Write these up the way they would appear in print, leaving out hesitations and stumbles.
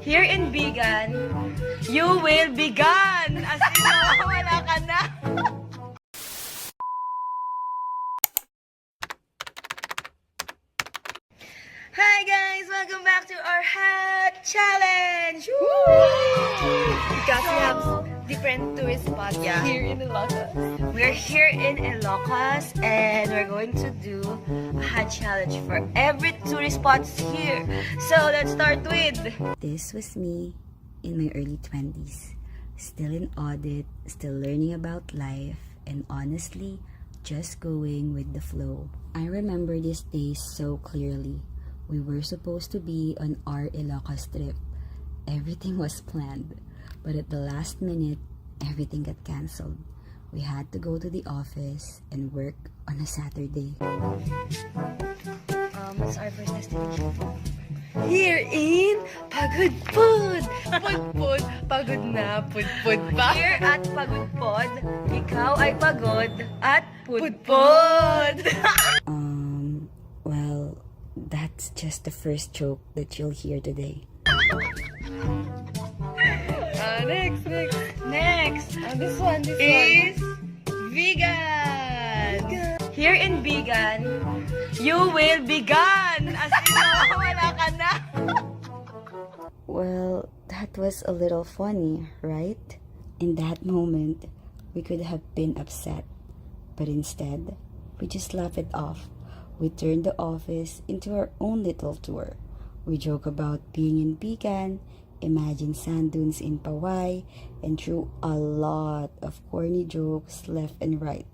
Here in Bigan, you will be gone! As in, wala ka na! Hi guys! Welcome back to our hat challenge! Because we have different tourist spots here in Ilocos. We're here in Ilocos and we're going to do a hat challenge for every tourist spots here. So let's start with... This was me in my early 20s, still in audit, still learning about life, and honestly, just going with the flow. I remember these days so clearly. We were supposed to be on our Ilocos trip. Everything was planned, but at the last minute, everything got cancelled. We had to go to the office and work on a Saturday. What's our first destination? Here in Pagudpod! Pagpod, pagod na, pudpod pa. Here at Pagudpod, ikaw ay pagod at pudpod! Well, that's just the first joke that you'll hear today. Next. This one is vegan. Here in Bigan, you will be gone. As in, wala ka na. Well, that was a little funny, right? In that moment, we could have been upset. But instead, we just laughed it off. We turned the office into our own little tour. We joke about being in Bigan, imagine sand dunes in Pawai, and threw a lot of corny jokes left and right.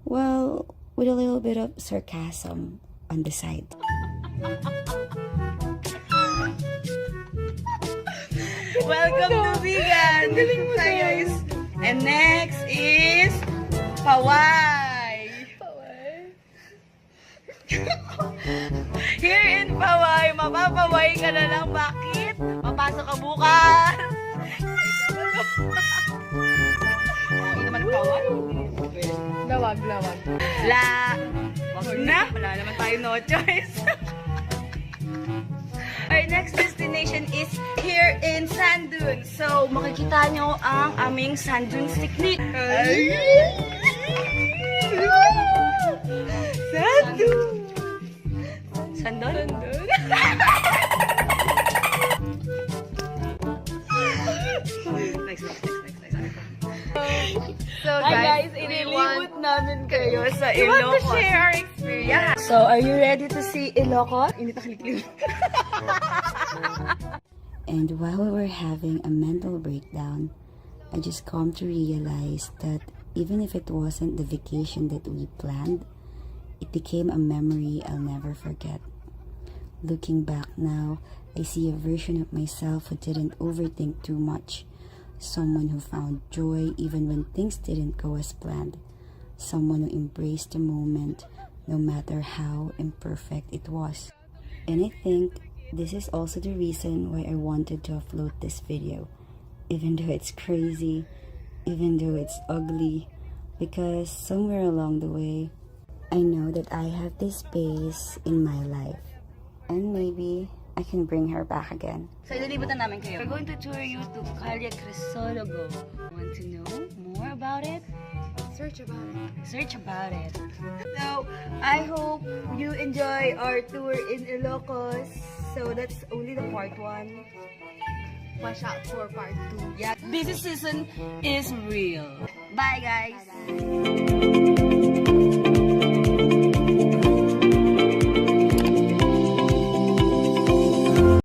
Well, with a little bit of sarcasm on the side. Welcome to Bigan. Hi guys. And next is Pawai. Here in Pawai, mapapaway ka na lang. Bakit? Mapasok ka bukas. Hindi naman Pawai. Lawag. Wag na. Wala naman tayo no choice. Our next destination is here in Sand Dunes. So, makikita nyo ang aming Sand Dunes technique. Sand Dunes! Sandon? Next. So guys, Ililibot namin kayo sa we want to Ilocos. share our experience. So, are you ready to see Ilocos? Hindi taklik. And while we were having a mental breakdown, I just come to realize that even if it wasn't the vacation that we planned, it became a memory I'll never forget. Looking back now, I see a version of myself who didn't overthink too much. Someone who found joy even when things didn't go as planned. Someone who embraced the moment, no matter how imperfect it was. And I think this is also the reason why I wanted to upload this video. Even though it's crazy, even though it's ugly, because somewhere along the way, I know that I have this space in my life. And maybe I can bring her back again. So, ililibutan namin kayo. We're going to tour you to Calle Crisologo. Want to know more about it? Search about it. So, I hope you enjoy our tour in Ilocos. So, that's only the part 1. Watch out for part 2. Yeah, busy season is real. Bye, guys!